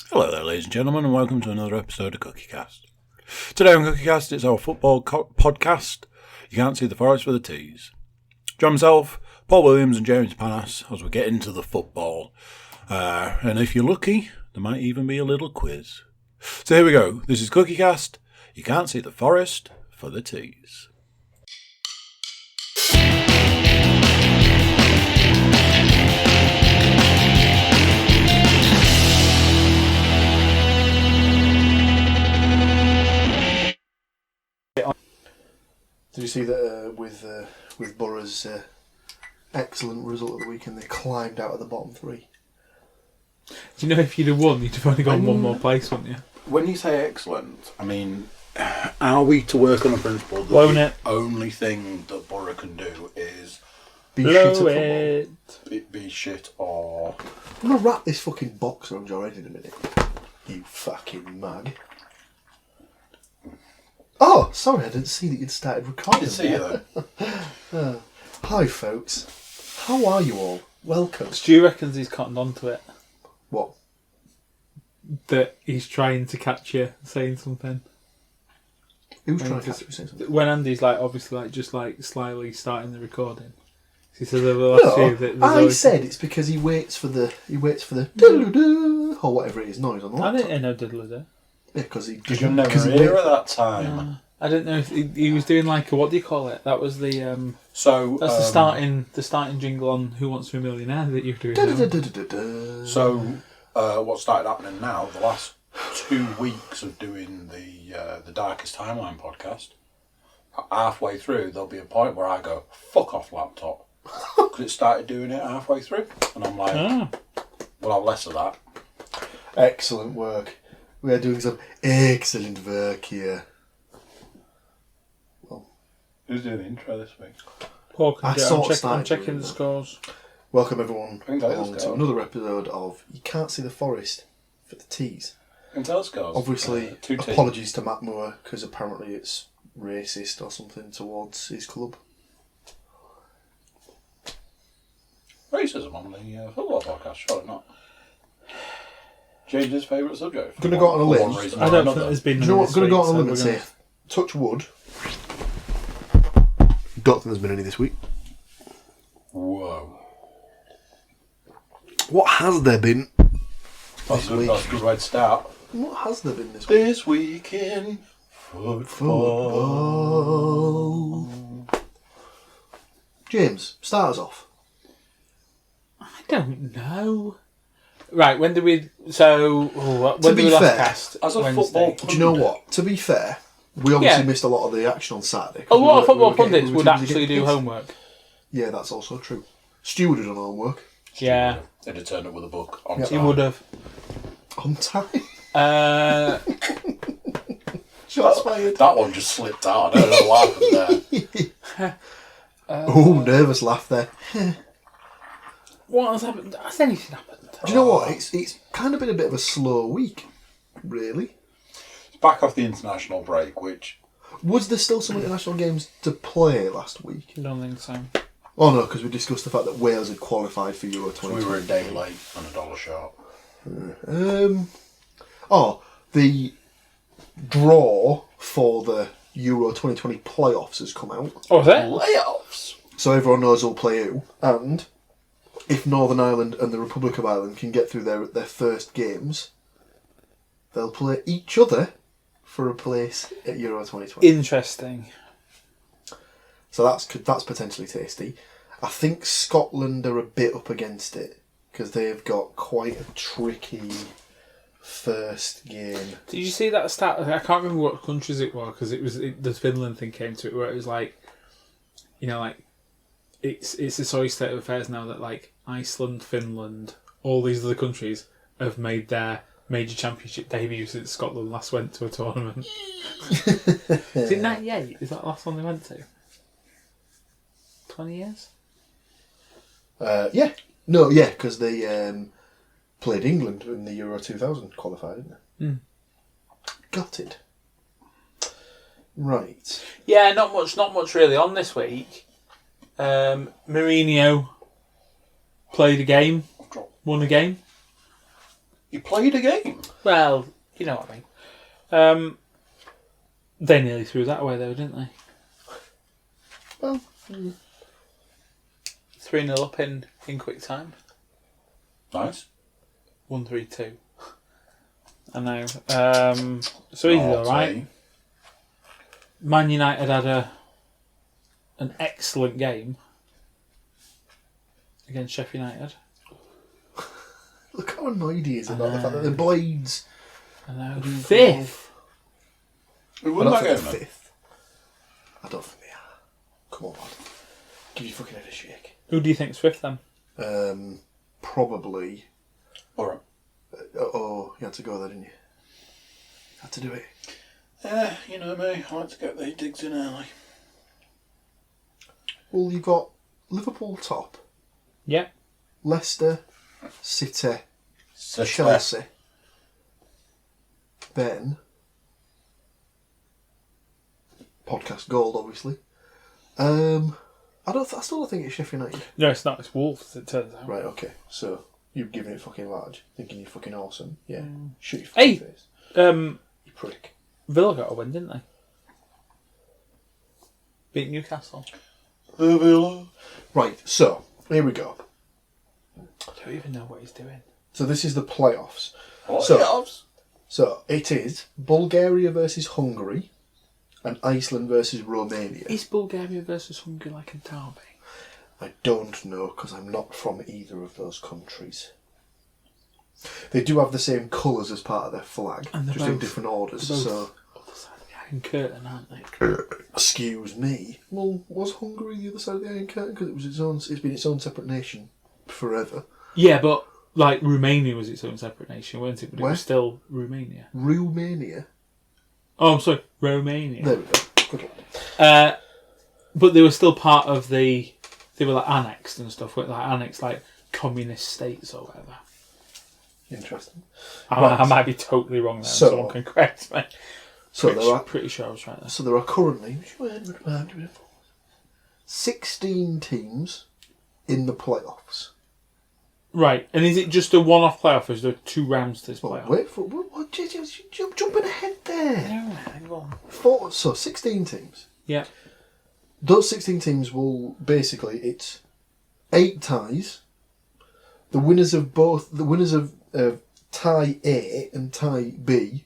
Hello there, ladies and gentlemen, and welcome to another episode of Cookiecast. Today on Cookiecast, it's our football podcast. You can't see the forest for the tees. John myself, Paul Williams and James Panas as we get into the football. And if you're lucky, there might even be a little quiz. So here we go. This is Cookiecast. You can't see the forest for the tees. Did you see that with Borough's excellent result of the weekend, they climbed out of the bottom three? Do you know if you'd have won, you'd have only got one more place, wouldn't you? When you say excellent, I mean, are we to work on a principle that the only thing that Borough can do is be shit at football? Be shit or... I'm going to wrap this fucking box around your head in a minute. You fucking mag. Oh, sorry, I didn't see that you'd started recording. I didn't see you though. Hi, folks. How are you all? Welcome. Stu reckons he's cottoned onto it. What? That he's trying to catch you saying something. Who's trying to catch you saying something? When Andy's obviously just slyly starting the recording. He says over the last few that I said it's because he waits for the diddle-doo, or whatever it is noise on the laptop. I didn't know diddle-doo. Yeah, because you're never here at that time. I didn't know if he was doing what do you call it? That was the so that's the starting jingle on Who Wants to Be a Millionaire that you were doing. So what started happening now? The last 2 weeks of doing the Darkest Timeline podcast. Halfway through, there'll be a point where I go, "Fuck off, laptop," because it started doing it halfway through, and I'm like, "We'll have less of that." Excellent work. We are doing some excellent work here. Well, who's doing the intro this week? Paul, I'm checking the scores. Welcome everyone along to another episode of You Can't See the Forest for the Tees. Can tell scores. Obviously, apologies to Matt Moore because apparently it's racist or something towards his club. Racism on the football podcast? Surely not. James's favourite subject. I'm going to go on a limb. I don't think there's been. Do you know what? I'm going to go on a limb and say, touch wood. Don't think there's been any this week. Whoa. What has there been That's a good way to start. What has there been this week? This week in football. James, start us off. I don't know. Right, when did we... So, when did we last cast? As a Wednesday? football Do you know what? To be fair, we obviously missed a lot of the action on Saturday. A lot of football pundits would actually do homework. Yeah, that's also true. Stu would have done homework. Yeah. They'd have turned up with a book on time. He would have. On time? Shots fired. That one just slipped out. I don't know what happened there. Nervous laugh there. What has happened? Has anything happened? Do you know what? It's kind of been a bit of a slow week, really. It's back off the international break, which... Was there still some international games to play last week? I don't think so. Oh no, because we discussed the fact that Wales had qualified for Euro 2020. We were a day late and $1 short. The draw for the Euro 2020 playoffs has come out. Oh, is it? Playoffs? So everyone knows who'll play who. And if Northern Ireland and the Republic of Ireland can get through their first games, they'll play each other for a place at Euro 2020. Interesting. So that's potentially tasty. I think Scotland are a bit up against it because they've got quite a tricky first game. Did you see that stat? I can't remember what countries it was because the Finland thing came to it where it was it's a sorry state of affairs now that Iceland, Finland, all these other countries have made their major championship debut since Scotland last went to a tournament. Is it 98? Is that the last one they went to? 20 years? Yeah. No, yeah, because they played England in the Euro 2000 qualified, didn't they? Mm. Got it. Right. Yeah, not much really on this week. Mourinho played a game, won a game. You played a game. Well, you know what I mean. They nearly threw that away though, didn't they? Well, 3-0 up in quick time. Nice. 1-3-2. I know. So he's alright. Man United had an excellent game against Sheffield United. look how annoyed he is about the fact that the Blades... I know. 5th. Who I won don't that think game, they're then? 5th. I don't think they are. Come on, lad. Give your fucking head a shake. Who do you think's 5th then? Probably... Alright. you had to go there, didn't you? Had to do it. You know me, I like to get these digs in early. Well, you've got Liverpool top, Yeah. Leicester, City, Chelsea. Then podcast gold, obviously. I still don't think it's Sheffield United. No, it's not. It's Wolves, it turns out. Right, okay. So you've given it fucking large, thinking you're fucking awesome. Yeah. Shoot your fucking face. You prick. Villa got a win, didn't they? Beat Newcastle. The Villa. Right, so here we go. Don't even know what he's doing. So this is the playoffs. Playoffs. So it is Bulgaria versus Hungary and Iceland versus Romania. Is Bulgaria versus Hungary like a derby? I don't know because I'm not from either of those countries. They do have the same colours as part of their flag, And they're just in both- different orders. they're both- So, Other side of the Iron Curtain, aren't they? excuse me. Well, was Hungary the other side of the Iron Curtain? Because it was its own. It's been its own separate nation forever. Yeah, but like Romania was its own separate nation, weren't it? But Where? it was still Romania. Romania. Oh, I'm sorry, Romania. There we go. Good luck. But they were still part of the. They were like annexed and stuff. Like annexed, like communist states or whatever. Interesting. I might be totally wrong there. So- Someone can correct me. So there are. Pretty sure I was right there. So there are currently 16 teams in the playoffs. Right, and is it just a one-off playoff, or is there 2 rounds to this Well, playoff? wait for what? You're jumping ahead there. No, hang on. 16 teams. Yeah. Those 16 teams will basically, it's 8 ties. The winners of tie A and tie B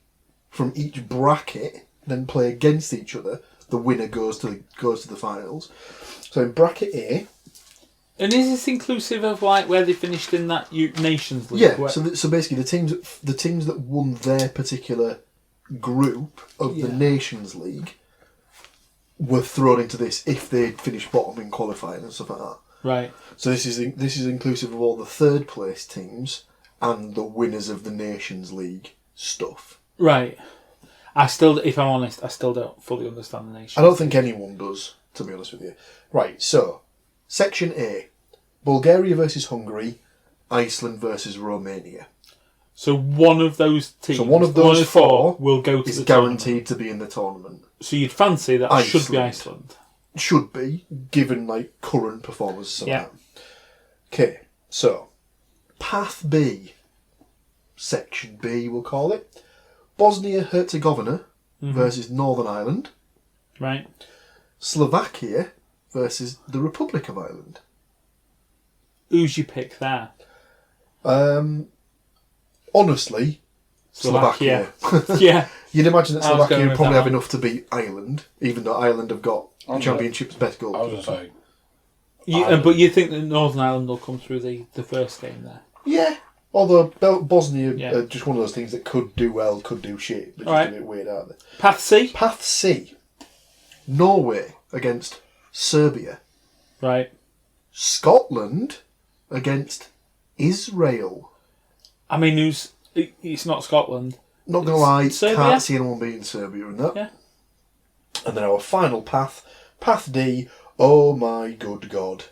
from each bracket then play against each other. The winner goes to the finals. So in bracket A, And is this inclusive of like where they finished in that Nations League? yeah. Where- So basically, the teams that won their particular group of the Yeah. Nations League were thrown into this if they finished bottom in qualifying and stuff like that. Right. So this is inclusive of all the third place teams and the winners of the Nations League stuff. Right. If I'm honest, I still don't fully understand the Nations. I don't think anyone does, to be honest with you. Right, so Section A, Bulgaria versus Hungary, Iceland versus Romania. So one of those teams, So one of those four will go to Is the guaranteed to be in the tournament. tournament. So you'd fancy that should be Iceland. Should be, given like current performances. Yeah. Okay, so Path B, Section B, we'll call it. Bosnia-Herzegovina versus Northern Ireland. Right. Slovakia versus the Republic of Ireland. Who's your pick there? Honestly, Slovakia. Yeah. You'd imagine that I was Slovakia going would with probably that have one. enough to beat Ireland, even though Ireland have got the Championship's best goal. I was going to say, But you think that Northern Ireland will come through the first game there? Yeah. Although Bosnia Yeah. are just one of those things that could do well, could do shit. They're just Alright. a bit weird, aren't they? Path C? Path C. Norway against Serbia. Right. Scotland against Israel. I mean, it's not Scotland. Not going to lie, Serbia? can't see anyone beating Serbia in that. Yeah. And then our final path, Path D. Oh my good God.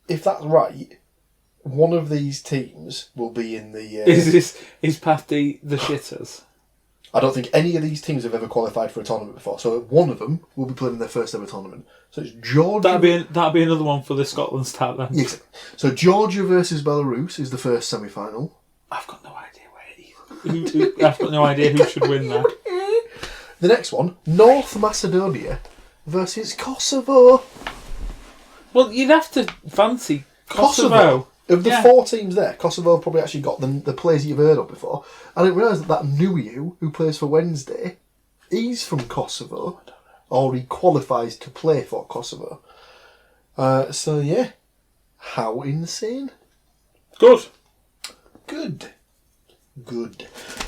If that's right, one of these teams will be in the... Is Path D the shitters? I don't think any of these teams have ever qualified for a tournament before. So one of them will be playing in their first ever tournament. So it's Georgia. That'd be another one for the Scotland start then. Yes. So Georgia versus Belarus is the first semi-final. I've got no idea I've got no idea who should win that. The next one, North Macedonia versus Kosovo. Well, you'd have to fancy Kosovo. Of the 4 teams there, Kosovo probably actually got the players you've heard of before. I didn't realise that Nuyu, who plays for Wednesday, he's from Kosovo. Or he qualifies to play for Kosovo. So, yeah. How insane. Good.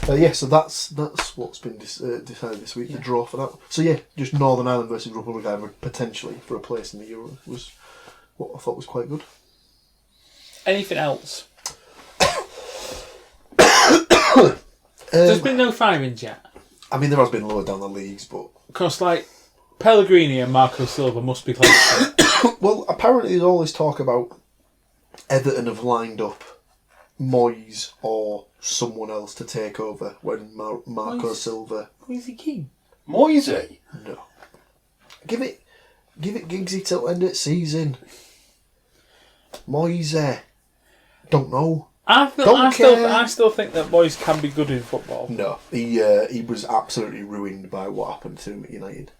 Yeah, so that's what's been decided this week, the draw for that. So, yeah, just Northern Ireland versus Republic of Ireland potentially for a place in the Euro was what I thought was quite good. Anything else? There's been no firings yet. I mean, there has been lower down the leagues, but... Because, Pellegrini and Marco Silva must be close. Well, apparently there's all this talk about Everton have lined up Moyes or someone else to take over when Marco Silva... Who's he keen? Moisey? No. Give it Giggsy till end of season. Moyes... Don't know. I still think that Moyes can be good in football. No, he was absolutely ruined by what happened to him at United.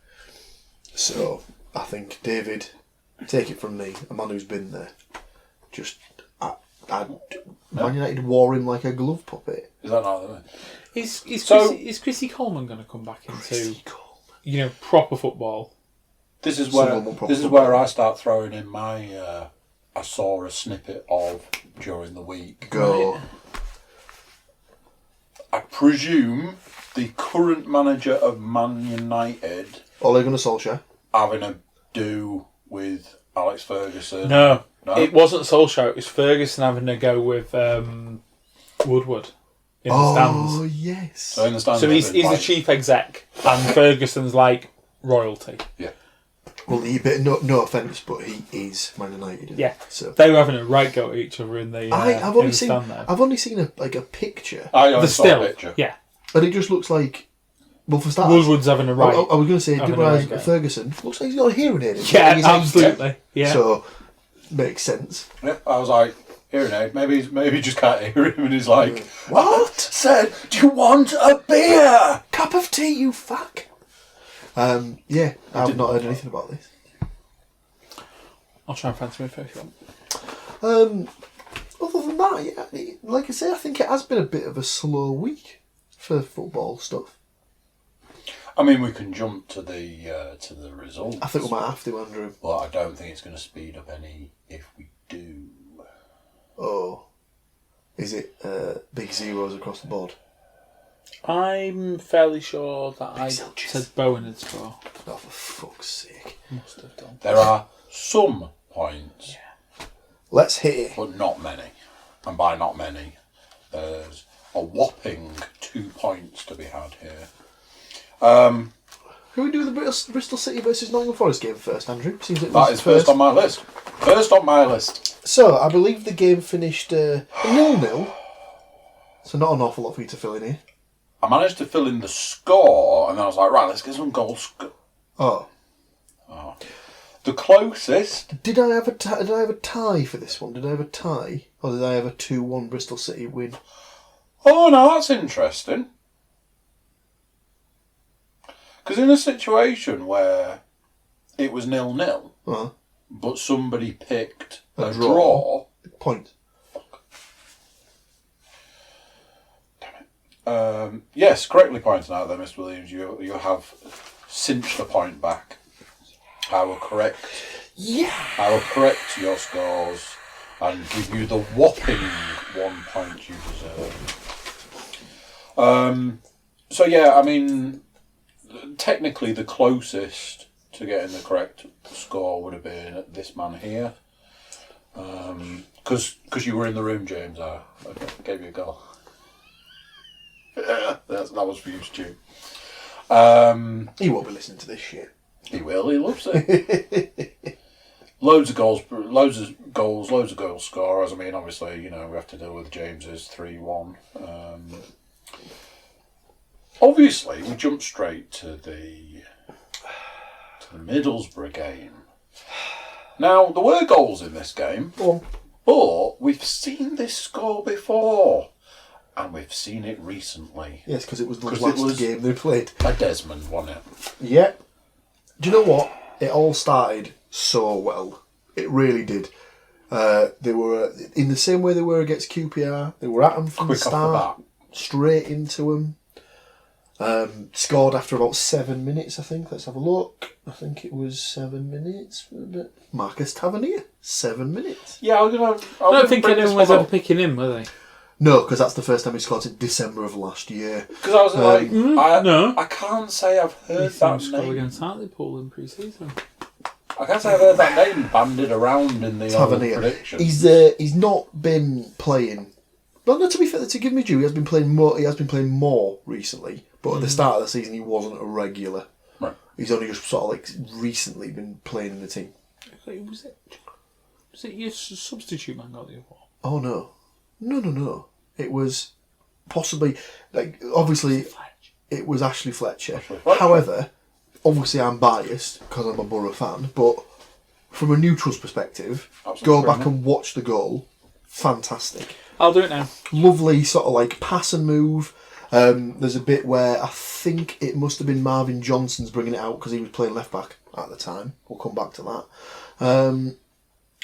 So I think David, take it from me, a man who's been there. Man United wore him like a glove puppet. Is that not the Is Chrissy Coleman going to come back into proper football? This is where I start throwing in my. I saw a snippet of during the week. Go. Right. I presume the current manager of Man United, Ole Gunnar Solskjaer, having a do with Alex Ferguson. No, it wasn't Solskjaer. It was Ferguson having a go with Woodward in the stands. Oh yes. So in the stands. So he's the chief exec, and Ferguson's like royalty. Yeah. Well, no offence, but he is Man United. Yeah. So they were having a right go at each other in the. I've only seen a picture. I saw a picture. Yeah. And it just looks like. Well, for starters, Woodward's having a right. I was going to say, didn't realise right Ferguson looks like he's got a hearing aid. Yeah, absolutely. Yeah. So makes sense. Yeah, I was like, hearing aid. Maybe he just can't hear him, and he's like, What? Said, do you want a beer? Cup of tea, you fuck. Yeah, I've not heard anything about this. I'll try and fancy me if you want. Other than that, yeah, like I say, I think it has been a bit of a slow week for football stuff. I mean, we can jump to the results. I think we might have to, Andrew. But I don't think it's going to speed up any if we do. Oh, is it big zeros across the board? I'm fairly sure that I said Bowen had score. Oh, for fuck's sake! Must have done. There are some points. Yeah. Let's hit it. But not many. And by not many, there's a whopping 2 points to be had here. Who we do the Bristol City versus Nottingham Forest game first, Andrew? Seems like that is first on my list. First on my list. So, I believe the game finished 0-0. So not an awful lot for you to fill in here. I managed to fill in the score, and then I was like, right, let's get some goals. Oh. The closest... Did I have a tie for this one? Did I have a tie? Or did I have a 2-1 Bristol City win? Oh, no, that's interesting. Because in a situation where it was 0-0, but somebody picked a draw... Point. Damn it. Yes, correctly pointed out there, Mr. Williams. You have cinched a point back. I will correct your scores and give you the whopping 1 point you deserve. So yeah, I mean, technically the closest to getting the correct score would have been this man here. Because you were in the room, James. I gave you a goal. that was for you, Stu. He won't be listening to this shit. He will. He loves it. Loads of goals scorers. I mean, obviously, we have to deal with James's 3-1. obviously, we jump straight to the Middlesbrough game. Now, there were goals in this game, but we've seen this score before, and we've seen it recently. Yes, because it was the last game they played. A Desmond, wasn't it? Yeah. Do you know what? It all started so well. It really did. They were in the same way they were against QPR. They were at them from the start, straight into them. Scored after about 7 minutes, I think. Let's have a look. I think it was 7 minutes. Marcus Tavernier, 7 minutes. Yeah, I don't think anyone was ever picking him, were they? No, because that's the first time he scored in December of last year. Because I was no. I can't say I've heard that name. Against Hartlepool in pre-season. I can't say I've heard that name banded around in the predictions. He's not been playing. Well, no, to be fair, to give me due, he has been playing more recently. But at the start of the season, he wasn't a regular. Right. He's only just sort of like recently been playing in the team. Was it your substitute man got the award? Oh no. No. It was possibly obviously it was Ashley Fletcher. However, obviously I'm biased because I'm a Borough fan, but from a neutral's perspective, go back and watch the goal. Fantastic. I'll do it now. Lovely sort of like pass and move. There's a bit where I think it must have been Marvin Johnson's bringing it out because he was playing left back at the time. We'll come back to that.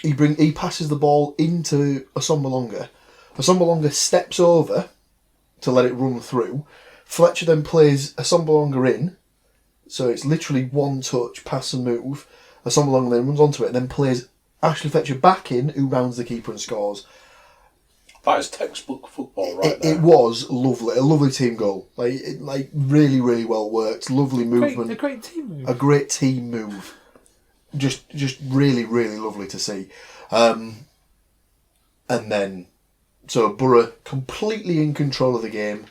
He passes the ball into Assombalonga. Assombalonga steps over to let it run through. Fletcher then plays Assombalonga in, so it's literally one touch, pass and move. Assombalonga then runs onto it and then plays Ashley Fletcher back in, who rounds the keeper and scores. That is textbook football right there. It was lovely, a lovely team goal. Like really, really well worked. Lovely movement. A great team move. A great team move. Just really, really lovely to see. And then, so Borough completely in control of the game.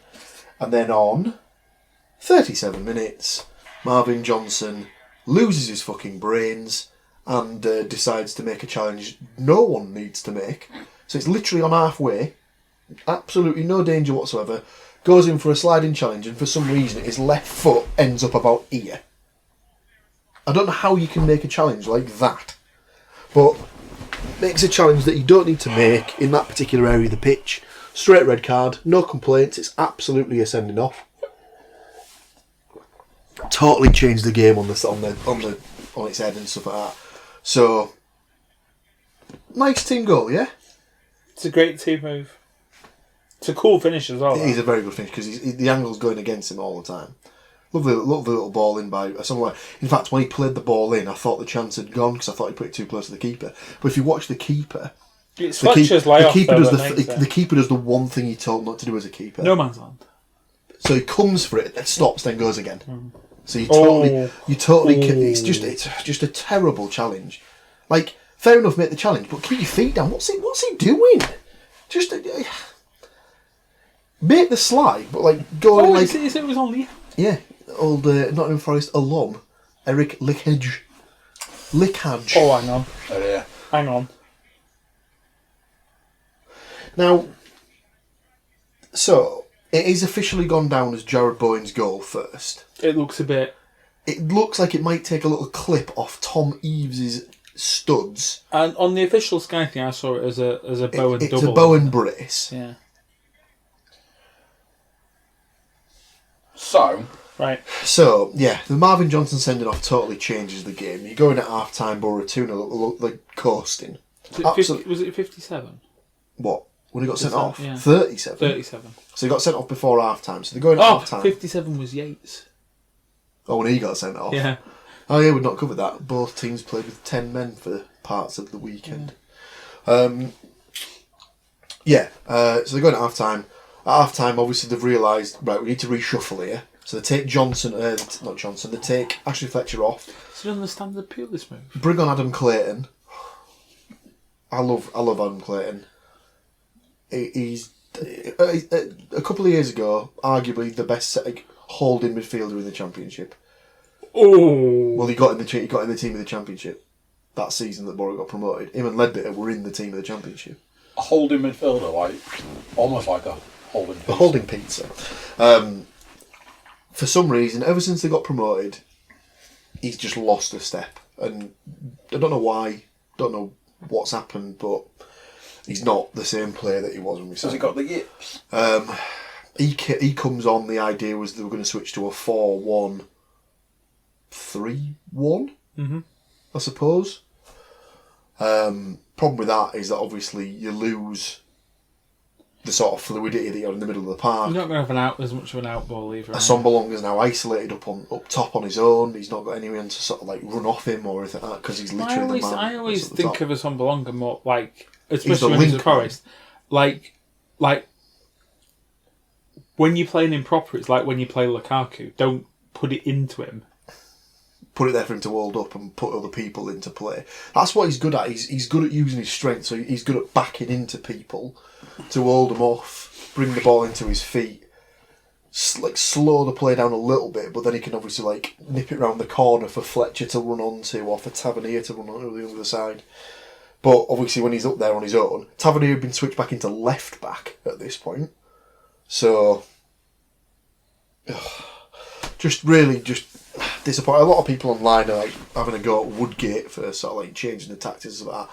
And then on 37 minutes, Marvin Johnson loses his fucking brains and decides to make a challenge no one needs to make. So it's literally on halfway, absolutely no danger whatsoever, goes in for a sliding challenge, and for some reason his left foot ends up about here. I don't know how you can make a challenge like that, but makes a challenge that you don't need to make in that particular area of the pitch. Straight red card, no complaints, it's absolutely a sending off. Totally changed the game on its head and stuff like that. So, nice team goal, yeah? It's a great team move. It's a cool finish as well. It is a very good finish because the angle's going against him all the time. Lovely little ball in by someone. In fact, when he played the ball in, I thought the chance had gone because I thought he put it too close to the keeper. But if you watch the keeper, it's Fletcher's layoff. The keeper does the one thing he told not to do as a keeper. No man's land. So he comes for it, then stops, then goes again. So you totally. It's just a terrible challenge. Like, fair enough, make the challenge, but keep your feet down. What's he doing? Just make the slide, but go It was only. Yeah, old Nottingham Forest alum Eric Lickage. Oh, hang on. Oh yeah. Hang on. Now, so it is officially gone down as Jared Bowen's goal first. It looks a bit. It looks like it might take a little clip off Tom Eaves's studs. And on the official Sky thing, I saw it as a Bowen double. It's a Bowen brace. Yeah. So, yeah, the Marvin Johnson sending off totally changes the game. You're going at half time, Borough 2-0, like coasting. Was it 57? What? When he got sent off? Yeah. 37. 37. So he got sent off before half time. So they're going at half time. 57 was Yates. Oh, when he got sent off? Yeah. Oh, yeah, we've not covered that. Both teams played with 10 men for parts of the weekend. So they're going at half time. At half time, obviously, they've realised, right, we need to reshuffle here. So they take they take Ashley Fletcher off. So you understand the appeal of this move? Bring on Adam Clayton. I love Adam Clayton. He's a couple of years ago, arguably the best holding midfielder in the Championship. Oh, well, he got in the team of the Championship that season that Borough got promoted. Him and Ledbetter were in the team of the Championship. A holding midfielder, almost like a holding pizza. A holding pizza. for some reason, ever since they got promoted, he's just lost a step. And I don't know why, don't know what's happened, but he's not the same player that he was when we signed him. Has he got the yips? He comes on, the idea was they were going to switch to a 4-1-3-1, I suppose. Problem with that is that obviously you lose the sort of fluidity that you had in the middle of the park. You're not going to have as much of an out ball either. Assombalonga is now isolated up top on his own. He's not got anyone to sort of like run off him or anything like that because he's literally the man. I always think top. of Assombalonga more like, especially when he's at Forest, like when you're playing him proper, it's like when you play Lukaku. Don't put it into him. Put it there for him to hold up and put other people into play. That's what he's good at. He's good at using his strength, so he's good at backing into people to hold them off, bring the ball into his feet, like slow the play down a little bit, but then he can obviously like nip it round the corner for Fletcher to run onto or for Tavernier to run onto the other side. But obviously when he's up there on his own, Tavernier had been switched back into left back at this point. So just disappointing. A lot of people online are like having a go at Woodgate for sort of like changing the tactics of that.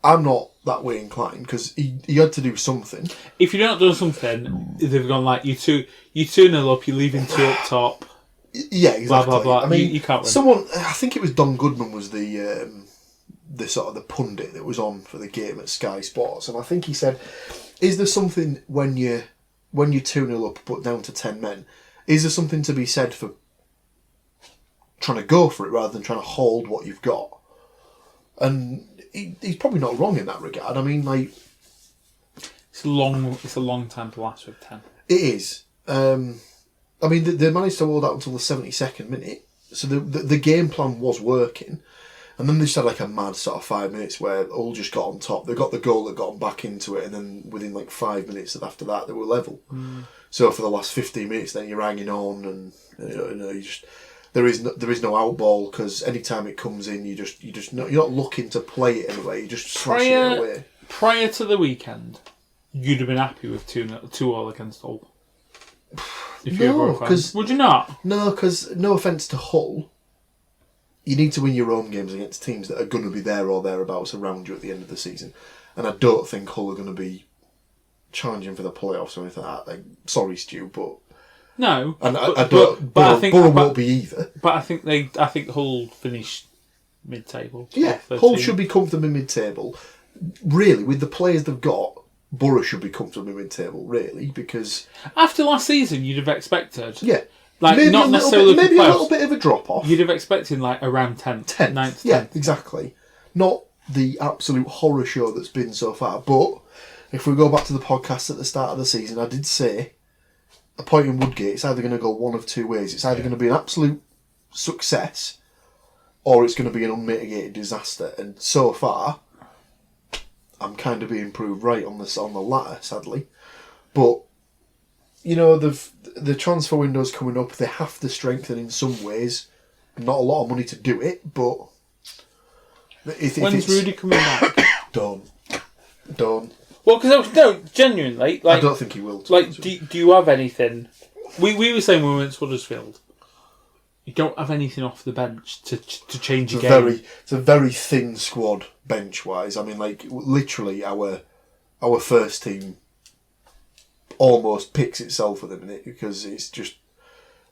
I'm not that way inclined because he had to do something. If you're not doing something, they've gone like you 2-0 up, you're leaving 2 up top. Yeah, exactly. Blah blah blah. I mean, you can't win. Someone, I think it was Don Goodman was the sort of the pundit that was on for the game at Sky Sports, and I think he said, "Is there something when you're 2-0 up but down to 10 men? Is there something to be said for trying to go for it rather than trying to hold what you've got?" And he's probably not wrong in that regard. I mean, like, it's a long time to last with 10. It is. I mean, they managed to hold out until the 72nd minute, so the game plan was working. And then they just had like a mad sort of 5 minutes where Hull just got on top. They got the goal that got them back into it, and then within like 5 minutes after that, they were level. So for the last 15 minutes, then you're hanging on, and you just there is no out ball because any time it comes in, you're not looking to play it anyway. You just slash it away. Prior to the weekend, you'd have been happy with 2-2 against Hull. If you were a fan. Would you not? No, because no offence to Hull, you need to win your own games against teams that are going to be there or thereabouts around you at the end of the season. And I don't think Hull are going to be challenging for the playoffs or anything like that. Like, sorry, Stu, but no. And I don't. But I think Borough won't be either. But I think Hull finished mid-table. Yeah, Hull should be comfortably mid-table. Really, with the players they've got, Borough should be comfortably mid-table. Really, because after last season, you'd have expected. Yeah. Like, maybe not necessarily maybe a little bit of a drop off. You'd have expected like around 10th, 9th, 10th. Yeah, exactly. Not the absolute horror show that's been so far. But if we go back to the podcast at the start of the season, I did say appointing Woodgate, it's either going to go one of two ways. It's either going to be an absolute success, or it's going to be an unmitigated disaster. And so far, I'm kind of being proved right on the latter, sadly. But you know, the transfer window's coming up. They have to strengthen in some ways. Not a lot of money to do it, but when's Rudy coming back? Don't. Well, because genuinely, like, I don't think he will. Like, do you have anything? We were saying when we went to Huddersfield, you don't have anything off the bench to change your game. It's a very thin squad bench wise. I mean, like literally our first team almost picks itself at the minute because it's just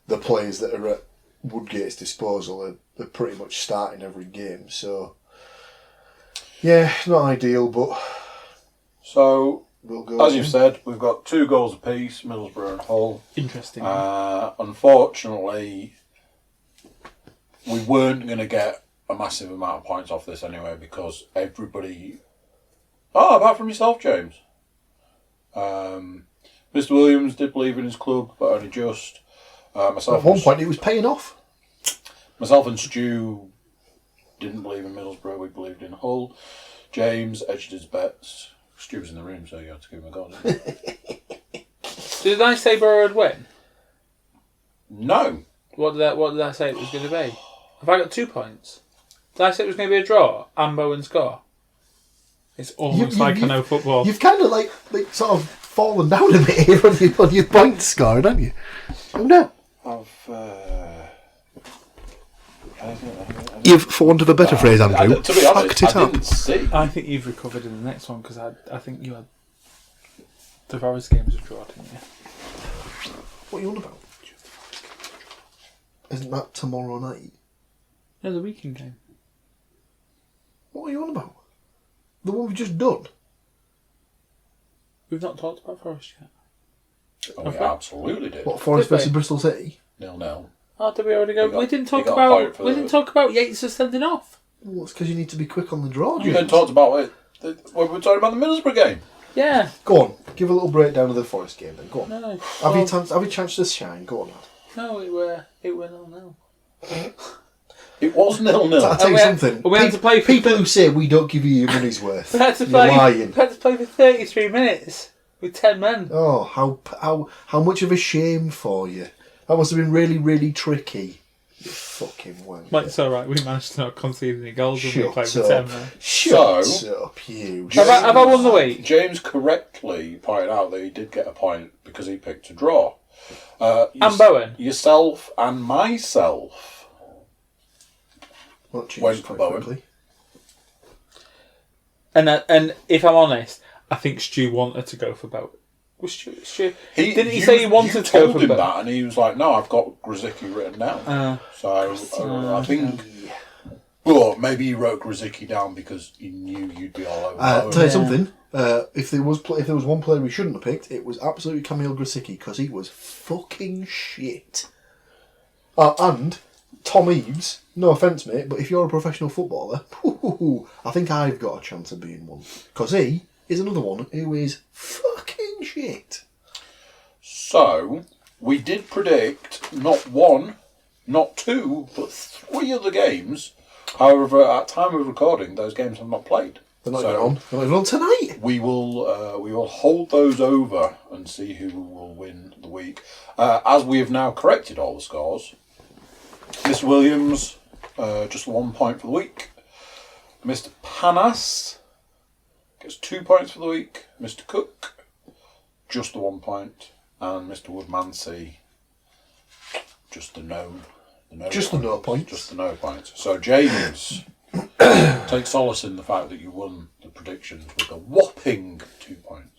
the players that are at Woodgate's disposal are pretty much starting every game. So yeah, not ideal, but so we'll go. As you've said, we've got 2 goals apiece, Middlesbrough and Hull. Interesting. Unfortunately, we weren't going to get a massive amount of points off this anyway because everybody. Oh, apart from yourself, James. Mr. Williams did believe in his club, but only just. Myself at one point, it was paying off. Myself and Stu didn't believe in Middlesbrough. We believed in Hull. James edged his bets. Stu was in the room, so you had to give him a go. Did I say Borough would win? No. What did I say it was going to be? Have I got 2 points? Did I say it was going to be a draw? Ambo and score. It's almost like I know football. You've kind of like sort of fallen down a bit here on your point scoring, haven't you? Oh no. I've You've, for want of a better phrase, Andrew, to be honest, fucked it I up. didn't see. I think you've recovered in the next one because I think you had the Forest games of draw, didn't you? What are you on about? Isn't that tomorrow night? No, the weekend game. What are you on about? The one we've just done? We've not talked about Forest yet. Oh, we absolutely did. What, Forest Did we? versus Bristol City? 0-0. Oh, did we already go? We didn't got talk a about. point for We the- didn't talk about Yates sending off. Well, it's because you need to be quick on the draw, You James. then talked about it when we were talking about the Middlesbrough game. Yeah. Go on, give a little breakdown of the Forest game then, go on. No. Have you chance to shine? Go on, lad. No, it were 0-0. It was 0-0. I'll tell you we had- something. we had to play for people who say we don't give you your money's worth. We had to You're play. lying. We had to play for 33 minutes with 10 men. Oh, how much of a shame for you. That must have been really, really tricky. You fucking wanker. Mate, it's alright, we managed to not concede any goals when we played Shut for 10 up. men. Shut up, you. Have I won the week? James correctly pointed out that he did get a point because he picked a draw. And Bowen? Yourself and myself. Well, choose Went quite Bowen. quickly. And if I'm honest, I think Stu wanted to go for Bowen. Was Stu didn't he you- say he wanted you to go told for him Bowen? that, and he was like, "No, I've got Grzycki written down." So I think, well, maybe he wrote Grzycki down because he knew you'd be all over. Bowen. Tell you something. If there was one player we shouldn't have picked, it was absolutely Kamil Grzycki because he was fucking shit. And Tom Eaves. No offence, mate, but if you're a professional footballer, I think I've got a chance of being one because he is another one who is fucking shit. So we did predict not one, not two, but 3 other games. However, at time of recording, those games have not played. They're not even on. They're not even on tonight. We will hold those over and see who will win the week. As we have now corrected all the scores, Mr. Williams, just 1 point for the week. Mr. Panas gets 2 points for the week. Mr. Cook, just the 1 point. And Mr. Woodmansey, just the no. Just the no points. Just the no points. So James, take solace in the fact that you won the predictions with a whopping 2 points.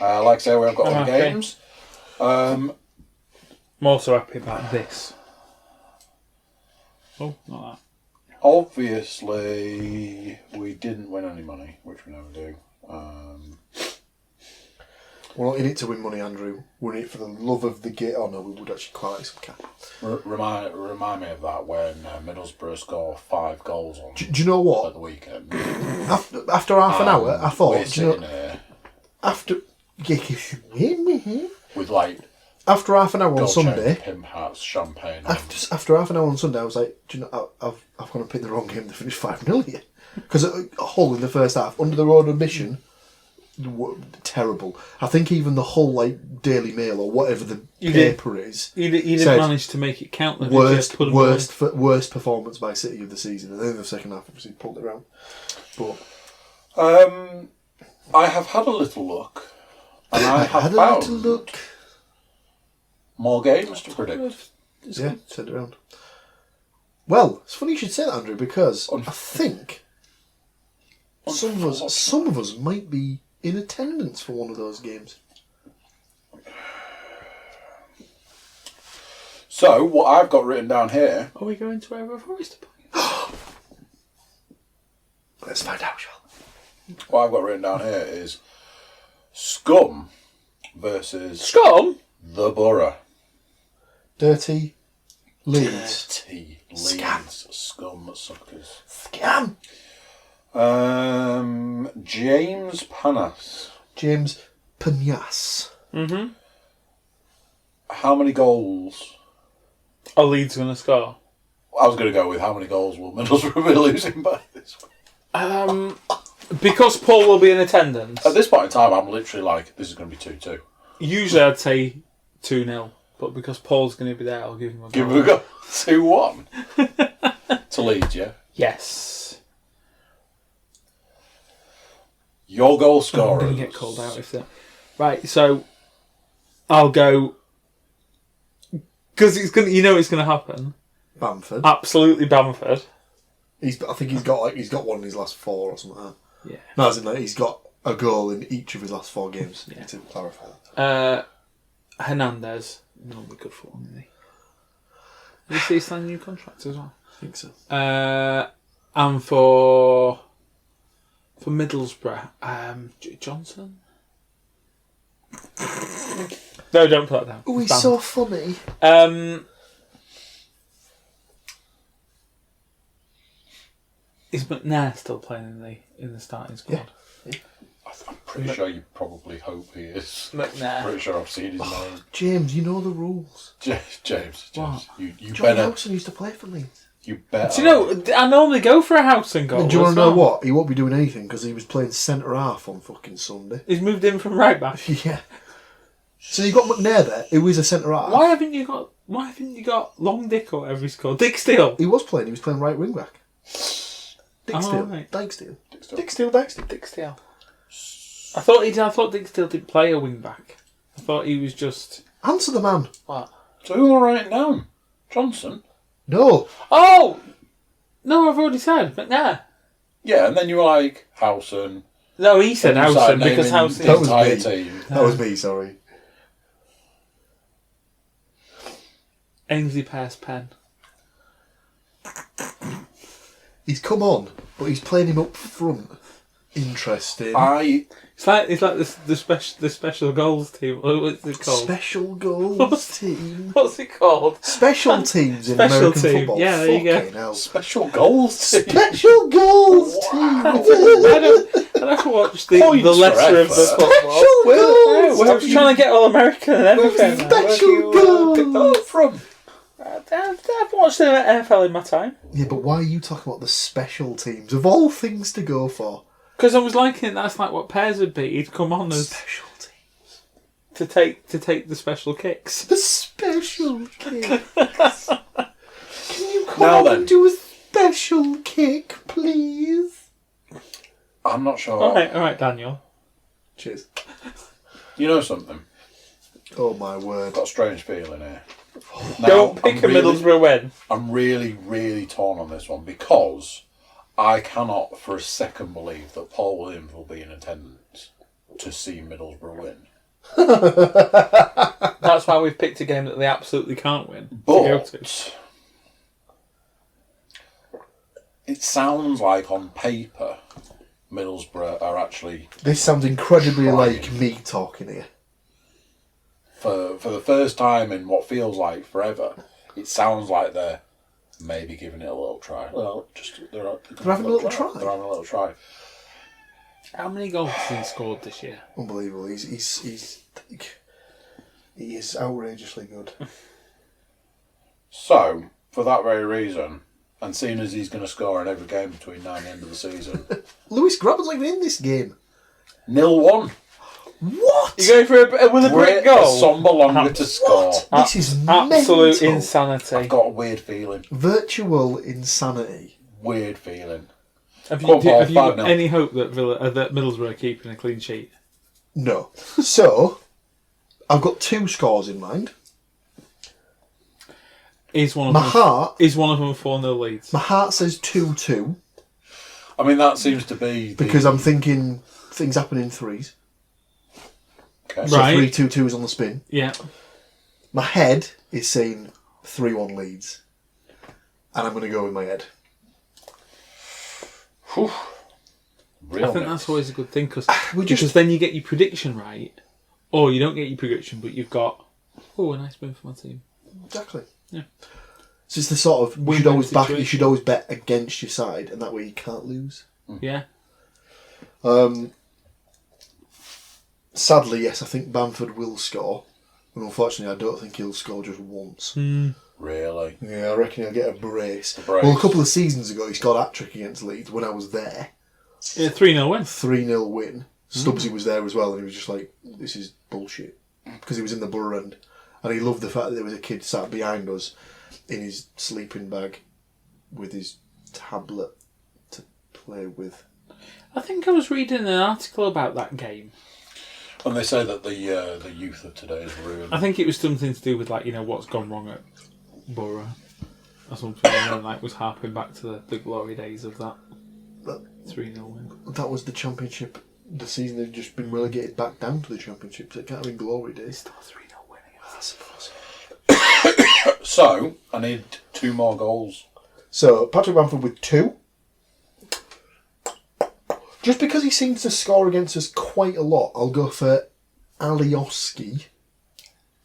Like I say, we've got other games. I'm also happy about this. Oh, not that. Obviously, we didn't win any money, which we never do. We're not in it to win money, Andrew. We're in it for the love of the game. Oh no, we would actually quite like some cash. Remind me of that when Middlesbrough score 5 goals on Do you know at what? the weekend. After half an hour, I We're thought, do you sitting know, here after with like after half an hour on gold Sunday, chain, pimp hats, champagne. On. after half an hour on Sunday, I was like, do you know, I've gone and picked the wrong game to finish 5-0 here because a Hull in the first half under the road admission. Terrible. I think even the whole like Daily Mail or whatever the paper is. You didn't manage to make it count. Then, Worst performance by City of the season, and then the second half obviously pulled it around. But I have had a little look, and I have had a found little look. more games to predict. Yeah, turned it around. Well, it's funny you should say that, Andrew, because I think some of us might be in attendance for one of those games. So, what I've got written down here... Are we going to Ever Forest to play? Let's find out, shall we? What I've got written down here is Scum versus Scum? the Borough. Dirty Leeds. Dirty Scum. Leeds. Scum suckers. Scam. James Panas. James Panas. Mm-hmm. How many goals? Are Leeds going to score? I was going to go with how many goals will Middlesbrough be losing by this week? Because Paul will be in attendance. At this point in time, I'm literally like, this is going to be 2-2. Usually I'd say 2-0, but because Paul's going to be there, I'll give him a goal. Give him a go. 2-1. To Leeds, yeah? Yes. Your goal I'm scorer. going to get called out if that. Right, so I'll go Because it's gonna, it's gonna happen. Bamford. Absolutely Bamford. I think he's got one in his last 4 or something. Yeah. No, as in like, he's got a goal in each of his last 4 games. Yeah. To clarify that. Hernandez. That'll be good for one, isn't he? Did you see he's signed a new contract as well? I think so. And for Middlesbrough, Johnson. No, don't put that down. Oh, he's so funny. Is McNair still playing in the starting squad? Yeah. I'm pretty sure you probably hope he is. McNair. Pretty sure I've seen his name. James, you know the rules. James, What? you Johnny better. Howson used to play for Leeds. You better. Do you know, I normally go for a house and goal. And do you want as to know well. what? He won't be doing anything because he was playing centre half on fucking Sunday. He's moved in from right back. Yeah. So you got McNair there, who is a centre half. Why haven't you got Long Dick or whatever he's called? Dick Steele. He was playing right wing back. Dick Steele. Right. Dyke Steele. Dick Steele. I thought Dick Steele didn't play a wing back. I thought he was just. Answer the man. What? So who am I writing down? Johnson? No. Oh! No, I've already said McNair. Yeah, and then you were like, Howson. No, he said And you started Howson because naming Howson. the That was entire me. team. That was me, sorry. Ainsley Pearce Penn. He's come on, but he's playing him up front. Interesting. It's like the special goals team. What's it called? Special goals team. What's it called? Special teams in Special American team. football. Yeah, there you go. Fucking hell. Special goals team. Special goals team. I don't watch the Points lesser of the forever. football. Special goals. I was trying to get all American and everything. Special goals. From? I've watched the NFL in my time. Yeah, but why are you talking about the special teams of all things to go for? Because I was liking it. That's like what Pears would be. He'd come on as Special teams. to take the special kicks. The special kick. Can you come Now on then. and do a special kick, please? I'm not sure. All right, Daniel. Cheers. You know something? Oh my word. I've got a strange feeling here. Now, Don't pick a Middlesbrough win. I'm really, really torn on this one because I cannot for a second believe that Paul Williams will be in attendance to see Middlesbrough win. That's why we've picked a game that they absolutely can't win. to go to. But it sounds like on paper Middlesbrough are actually, This sounds incredibly Trying. like me talking here. for the first time in what feels like forever, it sounds like they're maybe giving it a little try. Well, they're having a little try. They're having a little try. How many goals has he scored this year? Unbelievable. He is outrageously good. So, for that very reason, and seeing as he's going to score in every game between now and the end of the season, Lewis Graben's not even in this game. 0-1. What? You going for with a brick goal? Somber longer to score. What? This is Absolute mental. insanity. I've got a weird feeling. Virtual insanity. Weird feeling. Have Go on, you, Paul, have you got 5-0. any hope that that Middlesbrough are keeping a clean sheet? No. So, I've got 2 scores in mind. Is one of My them heart, is one of them 4-0 leads? my heart says 2-2 I mean, that seems to be because I'm thinking things happen in threes. Okay. So Right. 3-2-2 is on the spin. Yeah. My head is saying 3-1 leads. And I'm going to go with my head. Whew. Real I think mix. that's always a good thing We because just then you get your prediction right, or you don't get your prediction, but you've got a nice win for my team. exactly. Yeah. So it's the sort of you Win-win should always situation. you should always bet against your side, and that way you can't lose. Yeah. Sadly, yes, I think Bamford will score, and unfortunately, I don't think he'll score just once. Really? Yeah, I reckon he'll get a brace. brace. Well, a couple of seasons ago, he scored a hat-trick against Leeds when I was there. Yeah, 3-0 win. 3-0 win. Stubbsy was there as well, and he was just like, this is bullshit. Because he was in the Borough end. And he loved the fact that there was a kid sat behind us in his sleeping bag with his tablet to play with. I think I was reading an article about that game. And they say that the youth of today is ruined. I think it was something to do with what's gone wrong at Borough or something, and then was harping back to the glory days of that 3-0 win. That was the Championship. The season they've just been relegated back down to the Championship, so it can't have been glory days. Still 3-0 winning, I suppose. So, I need 2 more goals. So, Patrick Bamford with 2. Just because he seems to score against us quite a lot, I'll go for Alioski.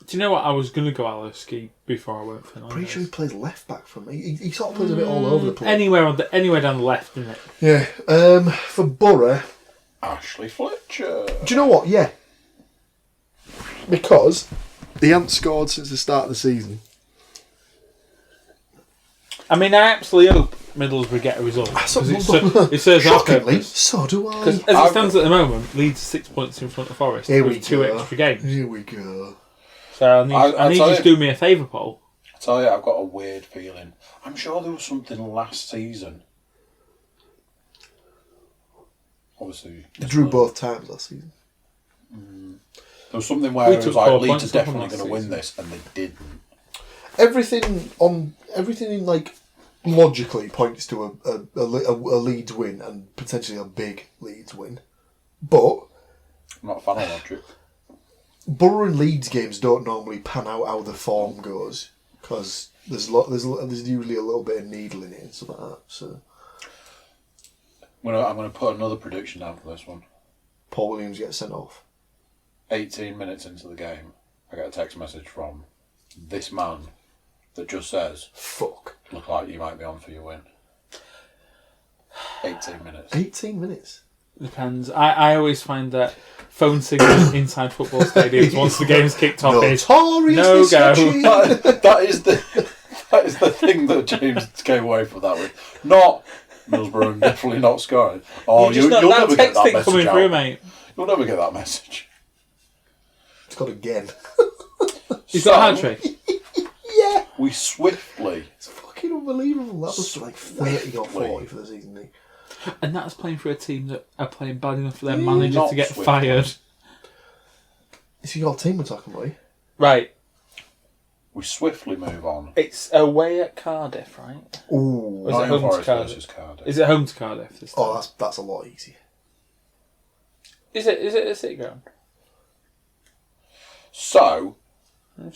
Do you know what? I was going to go Alioski before I went for Fernandes. Pretty sure he plays left back for me. He sort of plays a bit all over the place. Anywhere down the left, isn't it? Yeah. For Borough, Ashley Fletcher. do you know what? Yeah. Because he hasn't scored since the start of the season. I mean, I absolutely hope Middlesbrough get a result. It serves our Shockingly, purpose. so do I. Because as it stands at the moment, Leeds 6 points in front of Forest. Here we with 2 go. extra games. Here we go. So I need you to do me a favour, Paul. I tell you, I've got a weird feeling. I'm sure there was something last season. Obviously, They drew both times last season. There was something where it was like 4 Leeds points are off them definitely last going to win season. this, and they didn't. Everything in logically points to a Leeds win and potentially a big Leeds win, but I'm not a fan of logic. Borough and Leeds games don't normally pan out how the form goes because there's usually a little bit of needling it and stuff like that. So I'm going to put another prediction down for this one. Paul Williams gets sent off. 18 minutes into the game, I get a text message from this man that just says, Fuck. "Look like you might be on for your win." 18 minutes. 18 minutes. Depends. I always find that phone signal inside football stadiums once the game's kicked off is Notoriously no go. sketchy. that is the thing that James came away from that with. Not Middlesbrough definitely not scoring. Oh, you'll never get that message coming out. through, mate. You'll never get that message. It's got again. He's got a hat trick. Yeah. We swiftly. It's fucking unbelievable. That was like 30 or 40 for the season, mate. And that's playing for a team that are playing bad enough for their manager Not to get swiftly. fired. Is it your team we're talking about? Right. We swiftly move on. It's away at Cardiff, right? Ooh. Or is it home to Forest Cardiff? versus Cardiff. Is it home to Cardiff this time? Oh, that's a lot easier. Is it a City ground? So,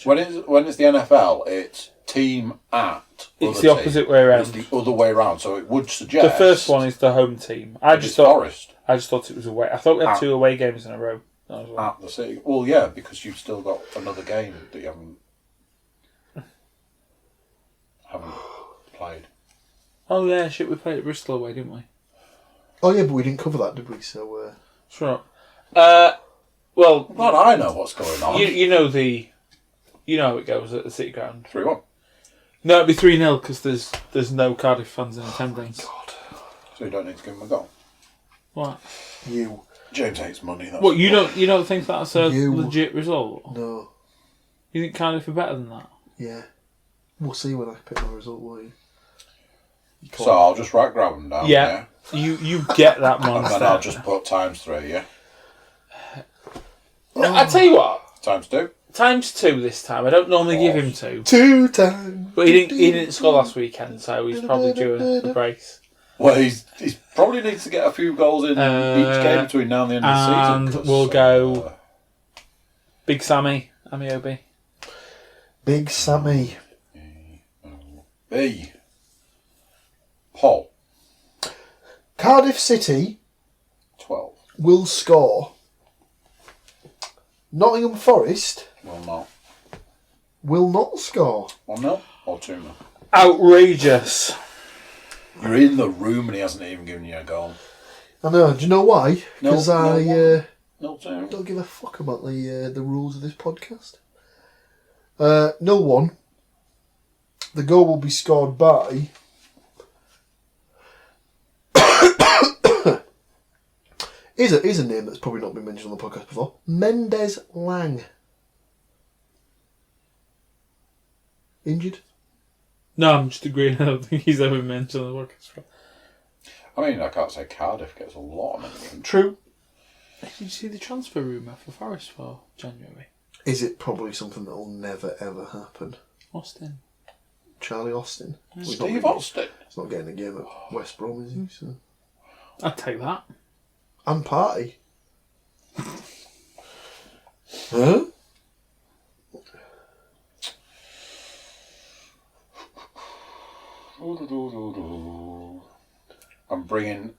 when it's the NFL, it's team at. It's other the opposite way around. It's the other way around. So it would suggest The first one is the home team. I it's just thought Forest it was away. I thought we had 2 away games in a row. That was all. at the City. Well, yeah, because you've still got another game that you haven't played. Oh yeah, shit. We played at Bristol away, didn't we? Oh yeah, but we didn't cover that, did we? So Sure. Well, Glad I know what's going on. you know how it goes at the City ground. 3-1. No, it'd be 3-0 because there's no Cardiff fans in attendance. God. So you don't need to give him a goal. What? You. James hates money. That's What, you don't think that's a You. legit result? No. You think Cardiff are better than that? Yeah. We'll see when I pick my result, won't you? So I'll just write Graham down. Yeah. You get that And monster. then I'll just put ×3. Yeah. No, I tell you what. ×2. ×2 this time. I don't normally give him 2, 2 times. but he didn't score last weekend, so he's probably due a brace. Well, he's probably needs to get a few goals in each game between now and the end of the season. And 'cause, we'll go Big Sammy, Amiobi. Big Sammy. B. Paul. Cardiff City 12. will score. Nottingham Forest Will not. will not score. 1-0 or 2-0. Outrageous. You're in the room and he hasn't even given you a goal. I know. Do you know why? Because I 0-2. don't give a fuck about the rules of this podcast. 0-1. The goal will be scored by Here's a name that's probably not been mentioned on the podcast before. Mendes Lang. Injured? No, I'm just agreeing. I don't think he's ever mentioned on the podcast. I mean, I can't say Cardiff gets a lot of money. True. Did you see the transfer rumour for Forest for January? Is it probably something that will never ever happen? Austin. Charlie Austin. Steve Austin. He's not getting a game at West Brom, is he? So. I'd take that. And Party. Huh?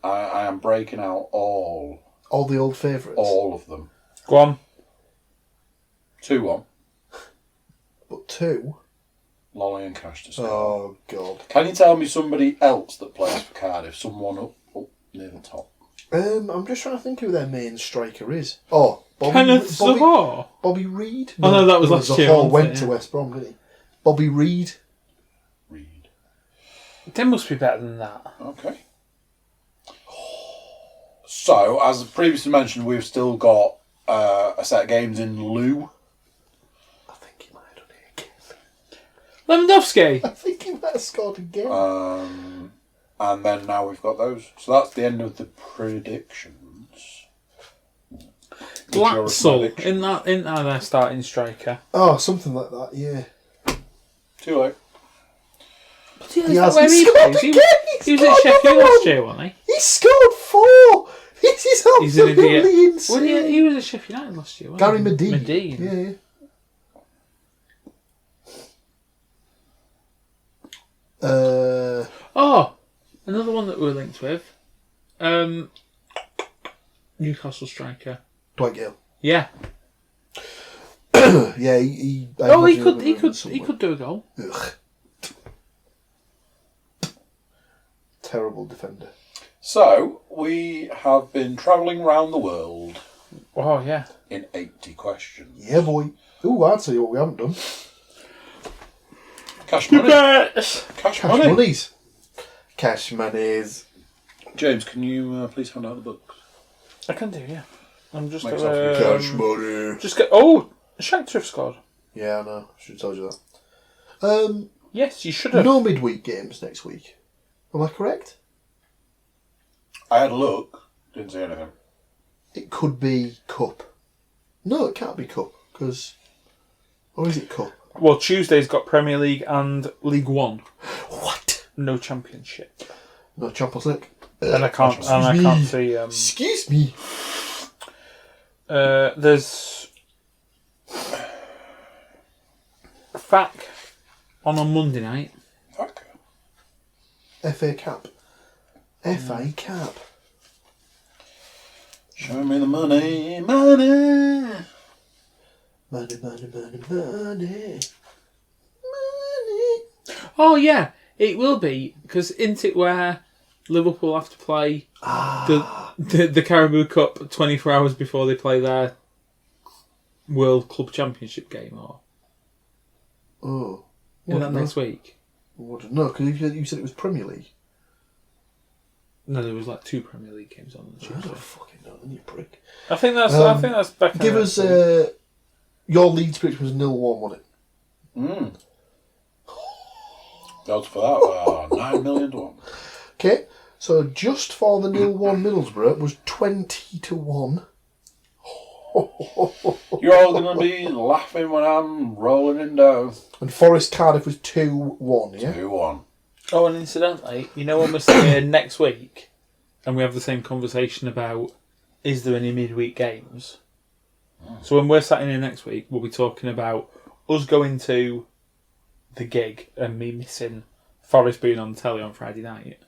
I am breaking out all the old favourites. All of them. Go on. 2-1. But 2? Lolly and Cash to score. Oh, God. Can you tell me somebody else that plays for Cardiff? Someone up near the top. I'm just trying to think who their main striker is. Oh, Bobby Reid? No, no, that was last year. Hall went to West Brom, didn't he? Bobby Reid. They must be better than that. Okay. So, as previously mentioned, we've still got a set of games in lieu. I think he might have done it again. Lewandowski! I think he might have scored again. And then now we've got those. So that's the end of the predictions. Glatzel, in that their starting striker. Oh, something like that, yeah. Too late. But yeah, where he plays? He was at Sheffield last year, wasn't he? He scored 4! This is absolutely insane. Well, he was at Sheffield United last year, wasn't he? Gary Medine. Yeah. Another one that we're linked with. Newcastle striker. Dwight Gale. Yeah. Yeah, he could do a goal. Ugh. Terrible defender. So, we have been travelling around the world. Oh, yeah. In 80 questions. Yeah, boy. Ooh, I'd tell you what we haven't done. Cash money. Cash monies. Cash monies. James, can you please hand out the books? I can do, yeah. I'm just cash money. Shakhtar have scored. Yeah, I know. I should have told you that. Yes, you should have. No midweek games next week. Am I correct? I had a look. Didn't see anything. It could be Cup. No, it can't be Cup, because... Or is it Cup? Well, Tuesday's got Premier League and League One. What? No Championship. No Champions League. And I can't see... Excuse me. There's... FAC on Monday night. Fuck. FA Cup. FA Cup. Show me the money, money. Money, money, money, money. Money. Oh, yeah. It will be, because isn't it where Liverpool have to play the Carabao Cup 24 hours before they play their World Club Championship game? Or Oh. Is that next week? No, because you said it was Premier League. No, there was like 2 Premier League games on the Tuesday. I don't fucking know, you prick. I think that's back. Give us your Leeds prediction was 0-1, wasn't it? Odds for that 9 million to 1. Okay, so just for the 0-1 Middlesbrough was 20-1. You're all going to be laughing when I'm rolling in dough. And Forest Cardiff was 2-1, yeah? 2-1. Oh, and incidentally, you know when we're sitting here next week and we have the same conversation about is there any midweek games? So when we're sat in here next week, we'll be talking about us going to the gig and me missing Forest being on telly on Friday night.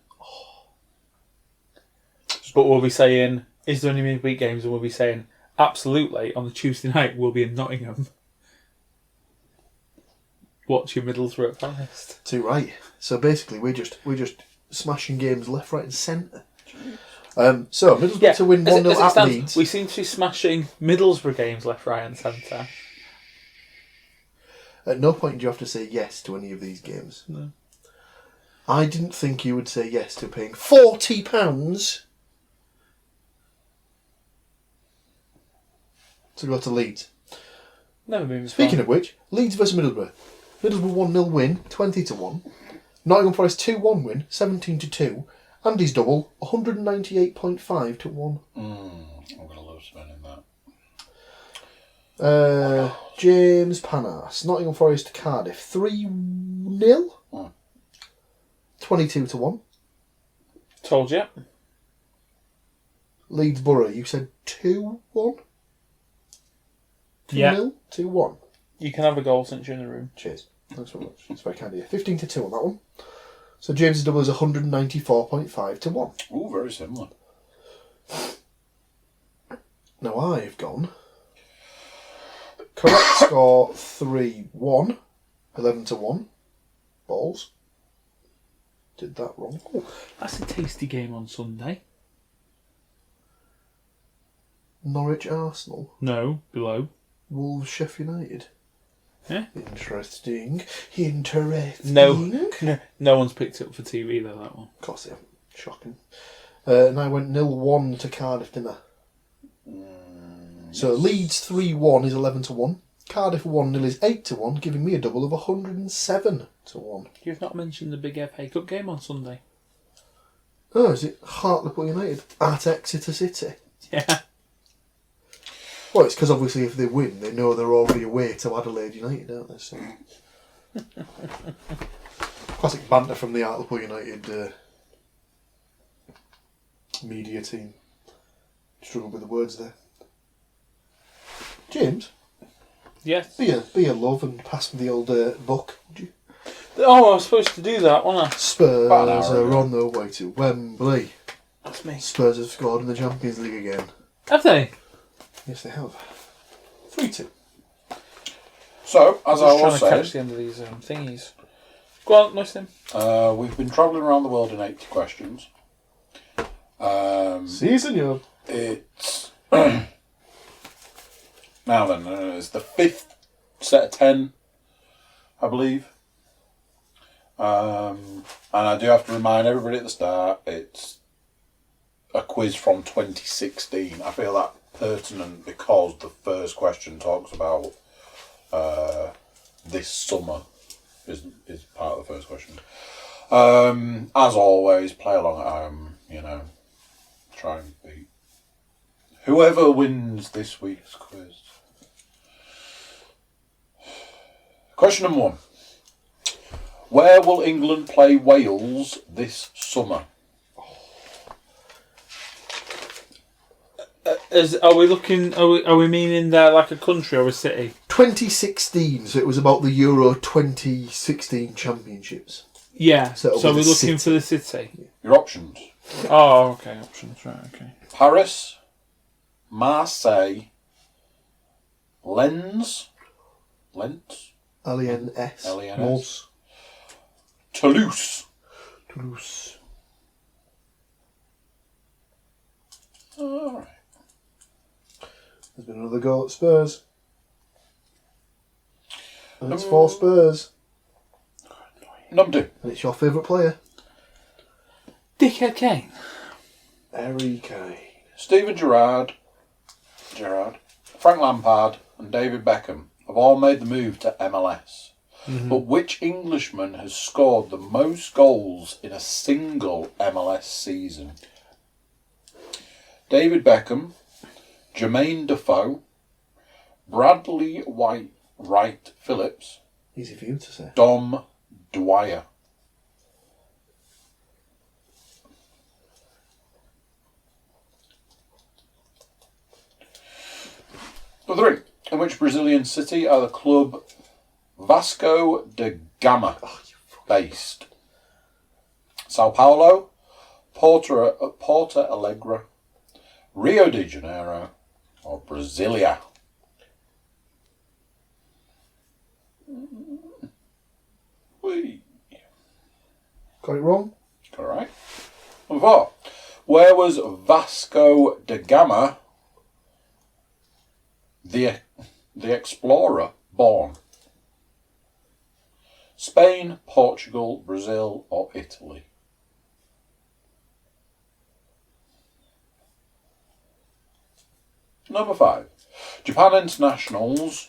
But we'll be saying, is there any midweek games? And we'll be saying, absolutely, on the Tuesday night we'll be in Nottingham watching Middlesbrough at Forest. Too right. So basically, we're just smashing games left, right, and centre. So Middlesbrough to win 1-0 at Leeds. We seem to be smashing Middlesbrough games left, right, and centre. At no point do you have to say yes to any of these games. No. I didn't think you would say yes to paying £40 to go to Leeds. Never been. Speaking of which, Leeds versus Middlesbrough. Middlesbrough 1-0 win, 20-1. Nottingham Forest 2-1 win, 17-2. Andy's double, 198.5 to 1. I'm going to love spending that. James Panas, Nottingham Forest to Cardiff, 3-0. 22-1. Told you. Leeds Borough, you said 2-1? 2-0? Yeah. 2-1. You can have a goal since you're in the room. Cheers. Thanks very much. It's very kind of you. 15-2 on that one. So James's double is 194.5-1. Ooh, very similar. Now I've gone. Correct score 3-1. 11-1. Balls. Did that wrong. Oh, that's a tasty game on Sunday. Norwich Arsenal. No, below. Wolves Sheffield United. Yeah. Interesting. Interesting. No one's picked it up for TV though, that one. Of course they haven't. Shocking. And I went 0-1 to Cardiff, didn't I? So Leeds 3-1 is 11-1. Cardiff 1-0 is 8-1, giving me a double of 107-1. You've not mentioned the big FA Cup game on Sunday. Oh, is it Hartlepool United at Exeter City? Yeah. Well, it's because obviously if they win, they know they're already away to Adelaide United, don't they? So. Classic banter from the Hartlepool United media team. Struggled with the words there. James? Yes. Be a love and pass me the old book, would you? Oh, I was supposed to do that, wasn't I? Spurs About an hour are ago. on their way to Wembley. That's me. Spurs have scored in the Champions League again. Have they? Yes, they have. 3-2. So, as I I'm was trying to catch saying, the end of these thingies. Go on, nice thing. we've been travelling around the world in 80 questions. Si, senor. It's now then, it's the 5th set of 10, I believe. And I do have to remind everybody at the start, it's a quiz from 2016. I feel that pertinent because the first question talks about this summer is part of the first question. As always, play along at home, try and beat whoever wins this week's quiz. Question number 1. Where will England play Wales this summer? Are we looking? Are we meaning there like a country or a city? 2016, so it was about the Euro 2016 Championships. Yeah. So So it'll be we're the looking city. for the city. Your options: Oh, okay. Options, right? Okay. Paris, Marseille, Lens, L-E-N-S. L-E-N-S. Mons. Toulouse. Toulouse. All right. There's been another goal at Spurs. And it's for Spurs. Number 2. And it's your favourite player. Dickhead Kane. Harry Kane. Steven Gerrard, Frank Lampard, and David Beckham have all made the move to MLS. But which Englishman has scored the most goals in a single MLS season? David Beckham, Jermaine Defoe, Bradley Wright Phillips, Easy for you to say. Dom Dwyer. Number 3. In which Brazilian city are the club Vasco da Gama based? Sao Paulo, Porto Alegre, Rio de Janeiro, or Brasilia? Whee. Got it wrong? Correct. Number 4. Where was Vasco da Gama, the explorer, born? Spain, Portugal, Brazil, or Italy? Number 5. Japan internationals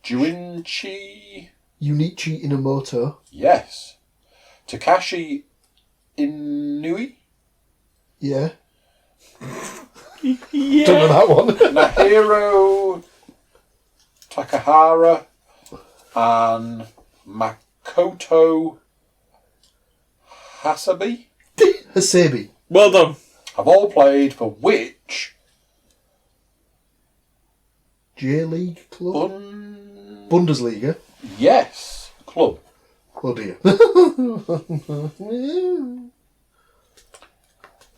Junichi. Junichi Inamoto. Yes. Takashi Inui. Yeah. Yeah. Don't know that one. Nahiro Takahara and Makoto Hasebi. Well done. have all played for which J-League club? Bundesliga. yes club? Oh dear.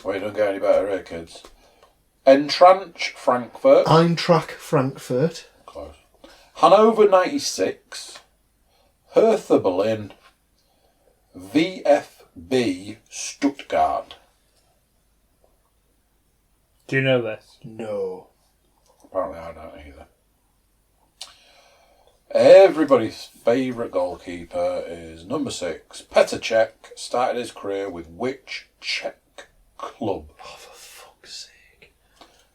Well, you don't get any better here, kids. Eintracht Frankfurt. Eintracht Frankfurt. Close. Hannover 96. Hertha Berlin. VfB Stuttgart. Do you know this? No. Apparently I don't either. Everybody's favourite goalkeeper is number 6. Petr Cech started his career with which Czech club? Oh, for fuck's sake.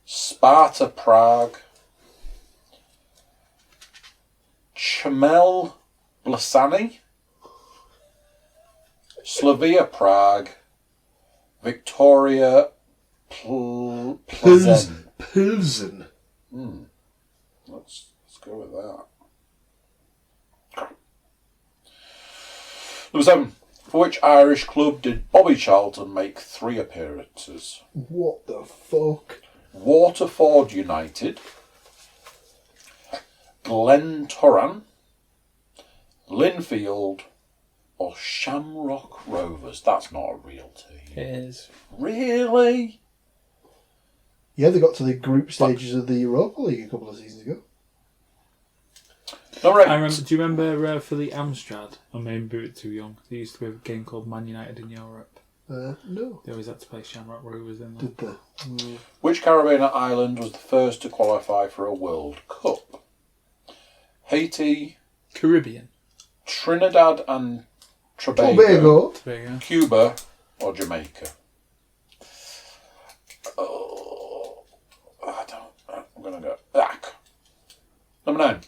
Sparta Prague. Chmel Blasany. Slavia Prague. Victoria Plzen. Pilsen. Let's go with that. Number 7. For which Irish club did Bobby Charlton make 3 appearances? What the fuck? Waterford United, Glentoran, Linfield, or Shamrock Rovers? That's not a real team. It is. Really? Yeah, they got to the group stages of the Europa League a couple of seasons ago. All right. Do you remember for the Amstrad? Or maybe a bit too young. They used to have a game called Man United in Europe. No. They always had to play Shamrock Rovers in there. Did they? Which Caribbean island was the first to qualify for a World Cup? Haiti, Caribbean. Trinidad and Tobago, Tobago. Cuba, or Jamaica? Oh, I'm going to go back. Number 9.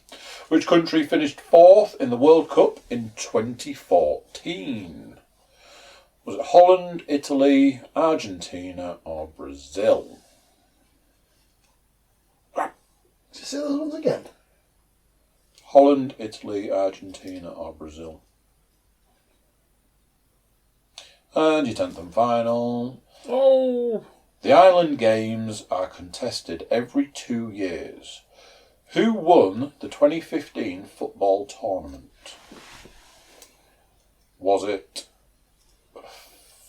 Which country finished 4th in the World Cup in 2014? Was it Holland, Italy, Argentina, or Brazil? Just say those ones again. Holland, Italy, Argentina, or Brazil? And your 10th and final. Oh! The Island Games are contested every 2 years. Who won the 2015 football tournament? Was it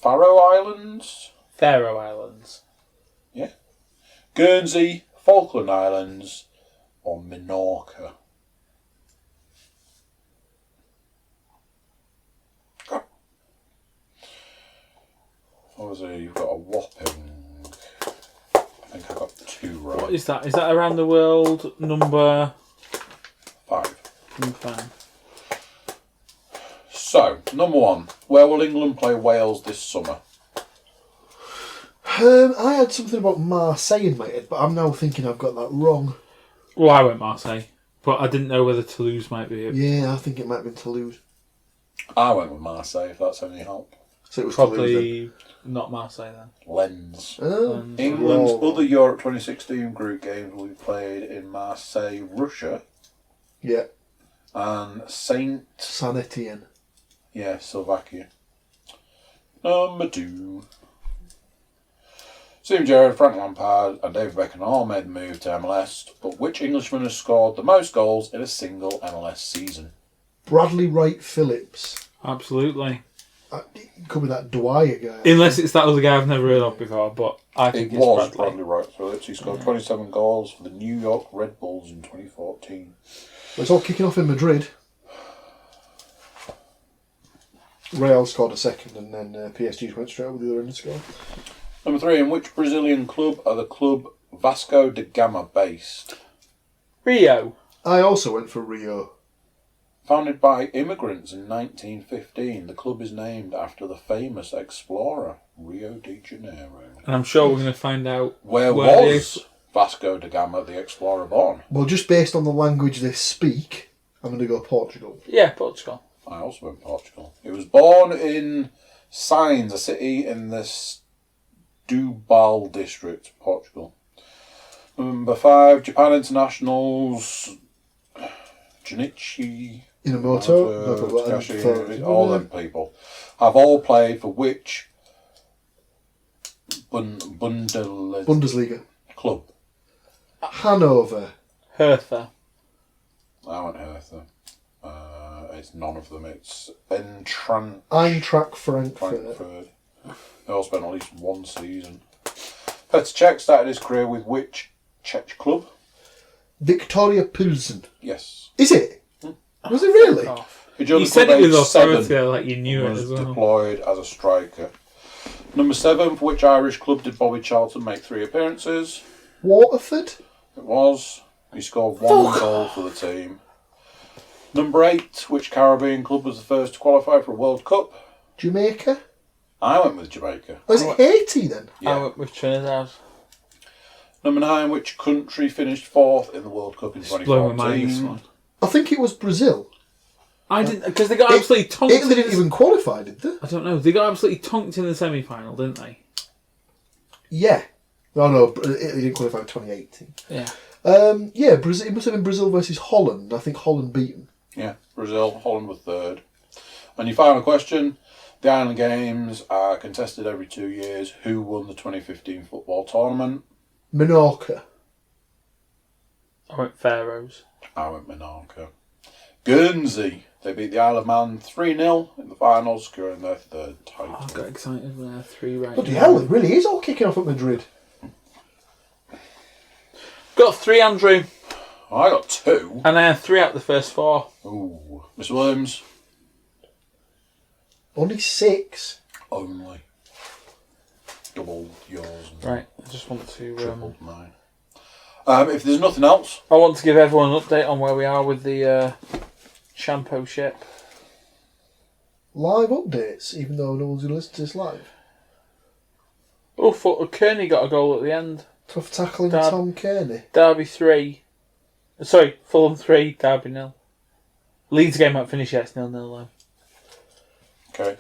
Faroe Islands? Faroe Islands. Yeah. Guernsey, Falkland Islands, or Minorca? Obviously, you've got a whopping... I think I got 2 right. What is that? Is that around the world number 5. 5? So, number 1. Where will England play Wales this summer? I had something about Marseille in my head, but I'm now thinking I've got that wrong. Well, I went Marseille, but I didn't know whether Toulouse might be it. Yeah, I think it might have been Toulouse. I went with Marseille, if that's any help. So it was Toulouse Probably not Marseille then. Lens. then. Oh. England's Whoa. other Europe 2016 group games will be played in Marseille, Russia, Yeah. and Saint... San Etienne. Yeah, Slovakia. Number 2. Steven Gerrard, Frank Lampard and David Beckham all made the move to MLS, but which Englishman has scored the most goals in a single MLS season? Bradley Wright Phillips. Absolutely. It could be that Dwyer guy. Unless it's that other guy I've never heard of before, but I think It it's was Bradley. Bradley Wright Phillips. He scored 27 goals for the New York Red Bulls in 2014. It's all kicking off in Madrid. Real scored a second and then PSG went straight over the other end to score. Number 3. In which Brazilian club are the club Vasco da Gama based? Rio. I also went for Rio. Founded by immigrants in 1915, the club is named after the famous explorer Rio de Janeiro. And I'm sure we're going to find out Where where was Vasco da Gama, the explorer, born? Well, just based on the language they speak, I'm going to go Portugal. Yeah, Portugal. I also went Portugal. He was born in Sines, a city in the Setúbal district, Portugal. Number 5, Japan internationals. Junichi. Inamoto. Takashi, all them people have all played for which Bundesliga club? Hanover. Hertha. I went Hertha. It's none of them. It's Eintracht Frankfurt. They all spent at least one season. Petr Cech started his career with which Czech club? Victoria Pilsen. Yes. Is it? Was it really? You said it with authority, like you knew it was as well. deployed as a striker. Number 7, for which Irish club did Bobby Charlton make 3 appearances? Waterford. It was. He scored 1 goal for the team. Number 8, which Caribbean club was the first to qualify for a World Cup? Jamaica. I went with Jamaica. Was it Haiti then? I went with Trinidad. Number 9, which country finished 4th in the World Cup in Blow my mind, this 2014? one. I think it was Brazil. I didn't, because they got absolutely tonked. Italy didn't even qualify, did they? I don't know. They got absolutely tonked in the semi-final, didn't they? Yeah. Oh no, Italy didn't qualify in 2018. Yeah. Brazil. It must have been Brazil versus Holland. I think Holland beat them. Yeah, Brazil. Holland were 3rd. And your final question. The Island Games are contested every 2 years. Who won the 2015 football tournament? Menorca. I went Faroes. I went Menorca. Guernsey. They beat the Isle of Man 3-0 in the finals, securing their 3rd title. I got excited when I had 3 right. Bloody hell, it really is all kicking off at Madrid. Got 3, Andrew. I got 2. And I had 3 out of the first 4. Ooh. Mr. Williams? Only 6. Only. Double yours. And Right, I just want to... tripled mine. If there's nothing else... I want to give everyone an update on where we are with the shampoo ship. Live updates, even though no one's going to listen to this live. Oh, Kearney got a goal at the end. Tough tackling Tom Kearney. Derby 3. Sorry, Fulham 3, Derby 0. Leeds game won't finish yet, it's 0-0 though. Okay.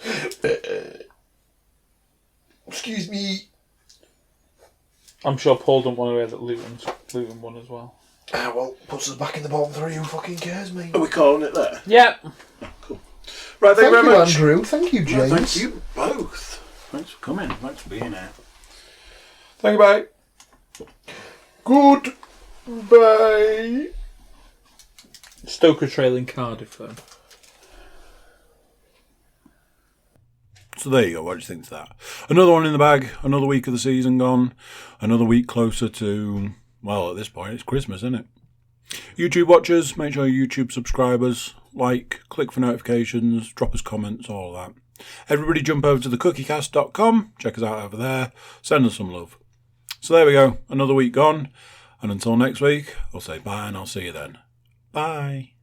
Excuse me. I'm sure Paul don't want to hear that Luton won as well. Well, puts us back in the bottom 3. Who fucking cares, mate? Are we calling it there? Yep. Cool. Right, thank you very much. Andrew. Thank you, James. Thank you both. Thanks for coming. Thanks for being here. Thank you, bye. Goodbye. Stoker trailing Cardiff though. So there you go. What do you think of that? Another one in the bag. Another week of the season gone. Another week closer to, well, at this point, it's Christmas, isn't it? YouTube watchers, make sure you're YouTube subscribers. Like, click for notifications, drop us comments, all of that. Everybody jump over to the Cookiecast.com. Check us out over there. Send us some love. So there we go. Another week gone. And until next week, I'll say bye and I'll see you then. Bye.